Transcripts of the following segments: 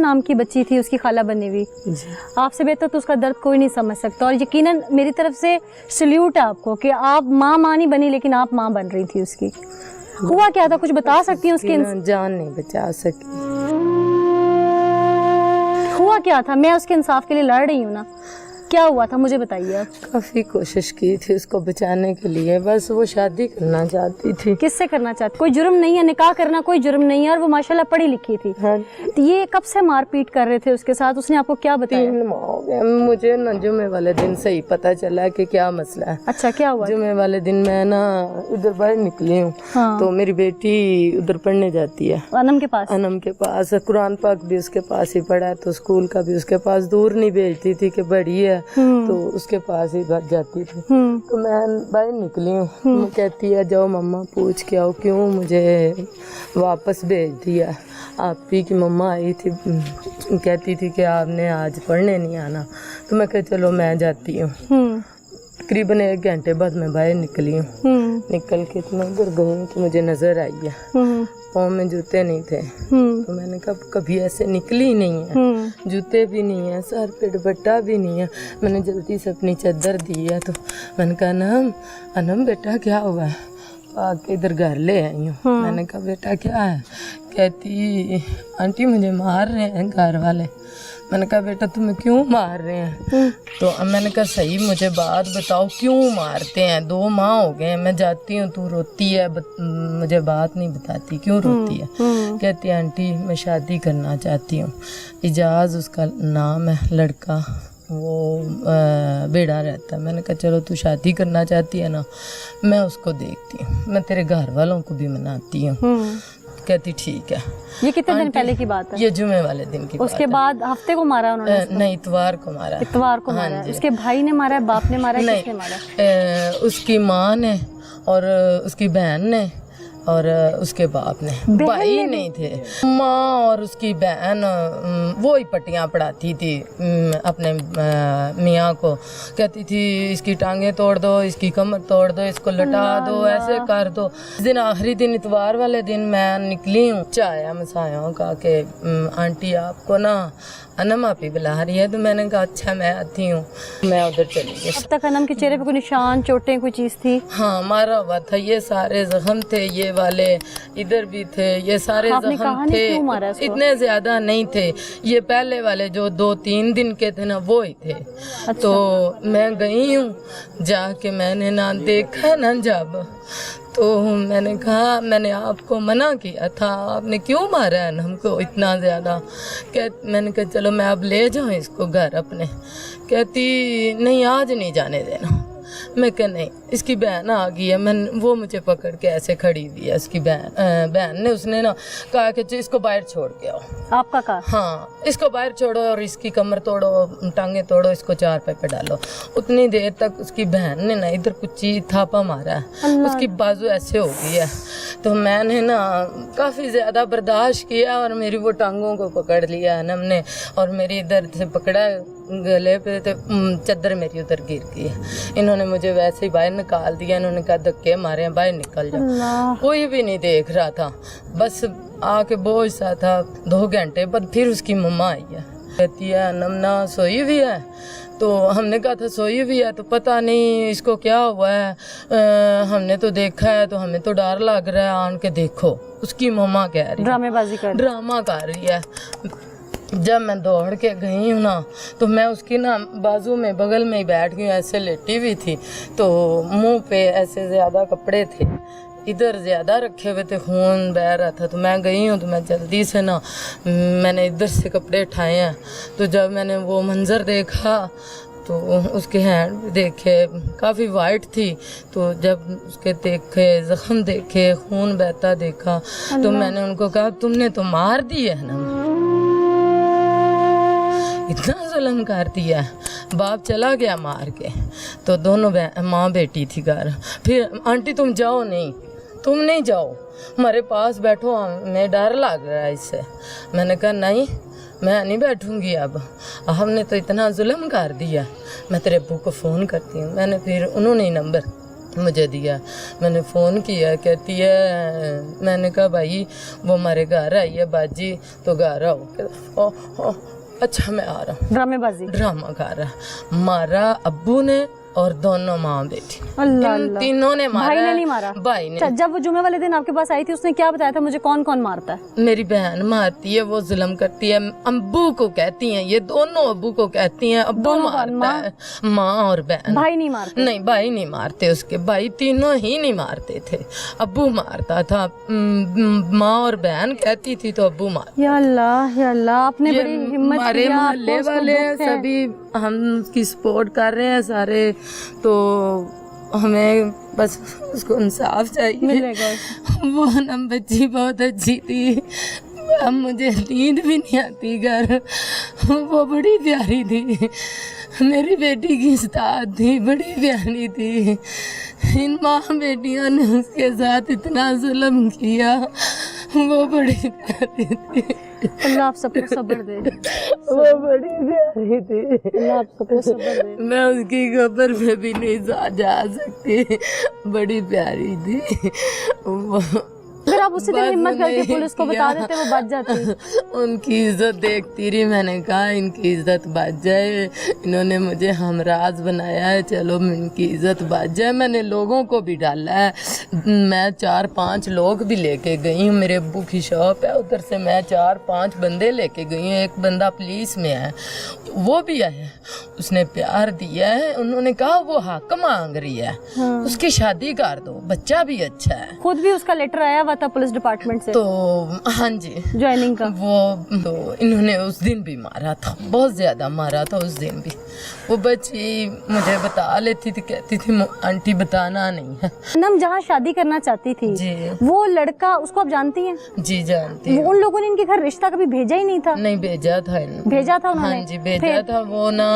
नाम की बच्ची थी उसकी खाला बनी हुई, आपसे बेहतर तो उसका दर्द कोई नहीं समझ सकता। और यकीनन मेरी तरफ से सल्यूट है आपको कि आप माँ नहीं बनी लेकिन आप माँ बन रही थी उसकी। हुआ क्या था, कुछ बता सकती हैं उसकी? जान नहीं बचा सकी। हुआ क्या था? मैं उसके इंसाफ के लिए लड़ रही हूँ ना, क्या हुआ था मुझे बताइए आप। काफी कोशिश की थी उसको बचाने के लिए, बस वो शादी करना चाहती थी। किससे करना चाहती? कोई जुर्म नहीं है, निकाह करना कोई जुर्म नहीं है, और वो माशाल्लाह पढ़ी लिखी थी। हाँ। तो ये कब से मारपीट कर रहे थे उसके साथ, उसने आपको क्या बताया? 3 माह हो गए मुझे ना, जुमे वाले दिन से ही पता चला कि क्या मसला है। अच्छा, क्या हुआ? जुमे वाले दिन मैं ना इधर बाहर निकली हूँ। हाँ। तो मेरी बेटी उधर पढ़ने जाती है अनम के पास। अनम के पास कुरान पाक भी उसके पास ही पढ़ा है, तो स्कूल का भी उसके पास, दूर नहीं भेजती थी कि बड़ी है तो उसके पास ही जाती थी। तो मैं बाहर निकली हूँ, वो कहती है जाओ मम्मा पूछ के आओ क्यों मुझे वापस भेज दिया। आप ही की मम्मा आई थी, कहती थी कि आपने आज पढ़ने नहीं आना। तो मैं कहा चलो मैं जाती हूँ। तकरीबन 1 घंटे बाद मैं बाहर निकली हूँ। निकल के इतना उधर गई कि मुझे नजर आई है पाँव में जूते नहीं थे। तो मैंने कहा कभी ऐसे निकली नहीं है, जूते भी नहीं है, सर पे दुपट्टा भी नहीं है। मैंने जल्दी से अपनी चादर दी है। तो मैंने कहा अनम अनम बेटा क्या हुआ है? आके इधर घर ले आई हूँ। मैंने कहा बेटा क्या है? कहती आंटी मुझे मार रहे हैं घर वाले। मैंने कहा बेटा तुम्हें क्यों मार रहे हैं? तो मैंने कहा सही मुझे बात बताओ क्यों मारते हैं? 2 माह हो गए मैं जाती हूँ, तू रोती है, मुझे बात नहीं बताती, क्यों रोती है? कहती आंटी मैं शादी करना चाहती हूँ। इजाज़ उसका नाम है, लड़का, वो बेड़ा रहता है। मैंने कहा चलो तू शादी करना चाहती है ना, मैं उसको देखती हूँ, मैं तेरे घर वालों को भी मनाती हूँ। कहती ठीक है। ये कितने दिन पहले की बात है? ये जुमे वाले दिन की उसके बाद हफ्ते को मारा उन्होंने? नहीं, इतवार को मारा। इतवार को मारा। उसके भाई ने मारा है, बाप ने मारा है, किसने मारा? उसकी माँ ने और उसकी बहन ने और उसके बाप ने। भाई नहीं थे, माँ और उसकी बहन वो ही पट्टियाँ पढ़ाती थी अपने मियाँ को। कहती थी इसकी टांगें तोड़ दो, इसकी कमर तोड़ दो, इसको लटा दो, ऐसे कर दो। इस दिन आखिरी दिन इतवार वाले दिन मैं निकली हूँ, चाया मसायों का कि आंटी आपको ना अनम आप ही बुला रही है। तो मैंने कहा अच्छा मैं आती हूँ, मैं उधर चली गई। अब तक अनम के चेहरे पे कोई निशान, चोटें, कोई चीज़ थी? हाँ, मारा हुआ था, ये सारे जख्म थे, ये वाले इधर भी थे, ये सारे जख्म थे, इतने ज्यादा नहीं थे। ये पहले वाले जो 2-3 दिन के थे ना वो ही थे। अच्छा। तो मैं गई हूँ, जाके मैंने ना देखा ना जब, तो मैंने कहा मैंने आपको मना किया था, आपने क्यों मारा है हमको इतना ज़्यादा? मैंने कहा चलो मैं अब ले जाऊँ इसको घर अपने। कहती नहीं आज नहीं जाने देना। मैं कहा नहीं, इसकी बहन आ गई है। वो मुझे पकड़ के ऐसे खड़ी हुई है, इसकी बहन ने, उसने ना कहा कि इसको बाहर छोड़ के आओ। आपका कहा? हाँ, इसको बाहर छोड़ो और इसकी कमर तोड़ो, टांगे तोड़ो, इसको चारपाई पे डालो। उतनी देर तक उसकी बहन ने ना इधर कुछ थापा मारा है, उसकी बाजू ऐसे हो गई है। तो मैंने ना काफ़ी ज़्यादा बर्दाश्त किया और मेरी वो टांगों को पकड़ लिया अनम ने, और मेरी इधर से पकड़ा गले पे, तो चादर मेरी उधर गिर गई है। इन्होंने मुझे वैसे ही बाहर निकाल दिया। इन्होंने कहा धक्के मारे हैं, बाहर निकल जाओ। कोई भी नहीं देख रहा था, बस आके बोझ सा था। 2 घंटे बाद फिर उसकी मम्मा आई है, कहती है अनम ना सोई हुई है। तो हमने कहा था सोई हुई है तो पता नहीं इसको क्या हुआ है, हमने तो देखा है तो हमें तो डर लग रहा है, आन के देखो। उसकी मम्मा कह रही है ड्रामा कर रही है। जब मैं दौड़ के गई हूँ ना, तो मैं उसकी ना बाजू में बगल में ही बैठ गई, ऐसे लेटी हुई थी। तो मुंह पे ऐसे ज़्यादा कपड़े थे, इधर ज़्यादा रखे हुए थे, खून बह रहा था। तो मैं गई हूँ तो मैं जल्दी से ना मैंने इधर से कपड़े उठाए हैं। तो जब मैंने वो मंज़र देखा तो उसके हैंड देखे काफ़ी वाइट थी। तो जब उसके देखे ज़ख्म देखे, खून बहता देखा, तो मैंने उनको कहा तुमने तो मार दी है ना, इतना जुल्म कर दिया। बाप चला गया मार के। तो दोनों माँ बेटी थी घर। फिर आंटी तुम जाओ नहीं, तुम नहीं जाओ, हमारे पास बैठो, हमें डर लग रहा है इससे। मैंने कहा नहीं मैं नहीं बैठूंगी, अब हमने तो इतना जुल्म कर दिया, मैं तेरे अब्बू को फ़ोन करती हूँ। मैंने फिर उन्होंने नंबर मुझे दिया। मैंने फ़ोन किया, कहती है, मैंने कहा भाई वो हमारे घर आई है बाजी, तो घर आओ। ओ, अच्छा मैं आ रहा हूँ। ड्रामेबाजी, ड्रामा कर रहा, मारा अब्बू ने और दोनों माँ बेटी, अल्लाह अल्लाह। तीनों ने मारा। भाई ने नहीं मारा? भाई ने। अच्छा, जब वो जुमे वाले दिन आपके पास आई थी उसने क्या बताया था, मुझे कौन कौन मारता है? मेरी बहन मारती है, वो जुल्म करती है, अब्बू को कहती हैं, ये दोनों अब्बू को कहती हैं, अब्बू मारता है, माँ और बहन। भाई नहीं मारते? नहीं, भाई नहीं मारते उसके, भाई तीनों ही नहीं मारते थे, अब्बू मारता था। माँ और बहन कहती थी तो अब्बू मार। या अल्लाह या अल्लाह, आपने बड़ी हिम्मत हमारे किया, मोहल्ले आपको उसको वाले दुख है। सभी हम उसकी सपोर्ट कर रहे हैं सारे, तो हमें बस उसको इंसाफ चाहिए। मिलेगा। वो ना बच्ची बहुत अच्छी थी, अब मुझे नींद भी नहीं आती घर, वो बड़ी प्यारी थी, मेरी बेटी की उस्ताद थी, बड़ी प्यारी थी। इन माँ बेटियों ने उसके साथ इतना जुल्म किया, वो बड़ी प्यारी थी। अल्लाह आप सबको सब्र दे, वो बड़ी प्यारी थी, अल्लाह आप सबको सब्र दे। मैं उसकी कब्र में भी नहीं जा सकती, बड़ी प्यारी थी वो। अगर आप उसी दिन बस हिम्मत करके नहीं पुलिस को बता किया। देते वो बच जाती। उनकी इज्जत देखती रही, मैंने कहा इनकी इज्जत बच जाए, इन्होंने मुझे हमराज बनाया है, चलो इनकी इज्जत बच जाए। मैंने लोगों को भी डाला है, मैं 4-5 लोग भी लेके गई हूँ, मेरे अब्बू की शॉप है उधर से मैं 4-5 बंदे लेके गई हूँ। एक बंदा पुलिस में है, वो भी आया, उसने प्यार दिया है, उन्होंने कहा वो हक मांग रही है, उसकी शादी कर दो, बच्चा भी अच्छा है। खुद भी उसका लेटर आया हुआ था पुलिस डिपार्टमेंट से तो हाँ जी, ज्वाइनिंग का। वो तो इन्होंने उस दिन भी मारा था, बहुत ज्यादा मारा था उस दिन भी। वो बच्ची मुझे बता लेती थी, कहती थी आंटी बताना नहीं है। नम जहाँ शादी करना चाहती थी जी वो लड़का, उसको आप जानती हैं? जी जानती हूँ। उन लोगों ने इनके घर रिश्ता कभी भेजा ही नहीं था? नहीं भेजा था भेजा था उन्होंने? हाँ जी भेजा था, वो ना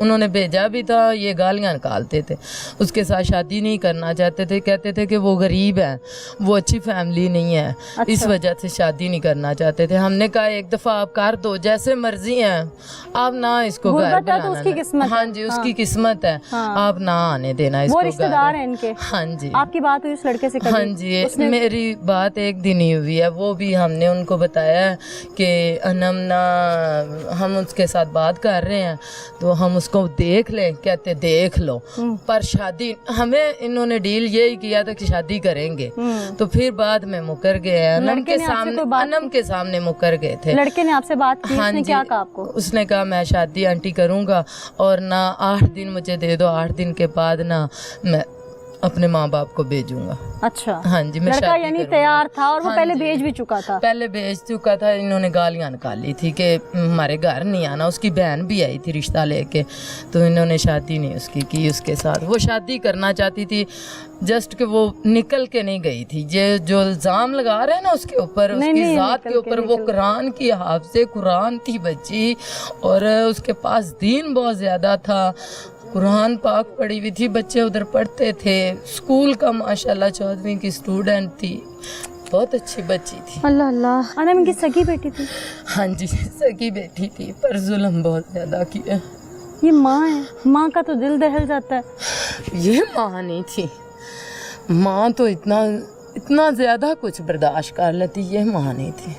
उन्होंने भेजा भी था, ये गालियाँ निकालते थे, उसके साथ शादी नहीं करना चाहते थे, कहते थे कि वो गरीब है, वो अच्छी फैमिली नहीं है, अच्छा। इस वजह से शादी नहीं करना चाहते थे। हमने कहा एक दफ़ा आप कर दो, जैसे मर्जी है, आप ना इसको घर गुर्बत है तो बुलाना उसकी ना। किस्मत हाँ है। जी उसकी किस्मत है, आप ना आने देना इसको वो घर। रिश्तेदार है इनके? हाँ जी। आपकी बात हुई उस लड़के से कभी? हाँ जी मेरी बात एक दिन ही हुई है, वो भी हमने उनको बताया कि अनम ना हम उसके साथ बात कर रहे हैं तो हम उसको देख लें, कहते देख लो, पर शादी हमें इन्होंने डील यही किया था कि शादी करेंगे, तो फिर बाद में मुकर गए, अनम के सामने, अनम के सामने मुकर गए थे। लड़के ने आपसे बात की? हाँ उसने जी, क्या कहा आपको? उसने कहा मैं शादी आंटी करूँगा और ना 8 दिन मुझे दे दो, 8 दिन के बाद ना मैं अपने माँ बाप को भेजूंगा। अच्छा हाँ जी मैं लड़का शादी यानी करूँगा। तैयार था और वो हाँ पहले जी। भेज भी चुका था? पहले भेज चुका था, इन्होंने गालियाँ निकाली थी कि हमारे घर नहीं आना। उसकी बहन भी आई थी रिश्ता लेके, तो इन्होंने शादी नहीं उसकी की उसके साथ। वो शादी करना चाहती थी जस्ट कि वो निकल के नहीं गई थी। ये जो इल्ज़ाम लगा रहे हैं ना उसके ऊपर, उसकी ज़ात के ऊपर, वो कुरान की हाफ़िज़े कुरान थी बच्ची, और उसके पास दीन बहुत ज़्यादा था, कुरान पाक पढ़ी हुई थी, बच्चे उधर पढ़ते थे, स्कूल का माशाल्लाह 14वीं की स्टूडेंट थी, बहुत अच्छी बच्ची थी। अल्लाह अल्लाह। अनम इनकी सगी बेटी थी? हाँ जी सगी बेटी थी, पर जुल्म बहुत ज़्यादा किया। ये माँ है, माँ का तो दिल दहल जाता है। ये माँ नहीं थी, माँ तो इतना ज़्यादा कुछ बर्दाश्त कर लेती, ये माँ नहीं थी।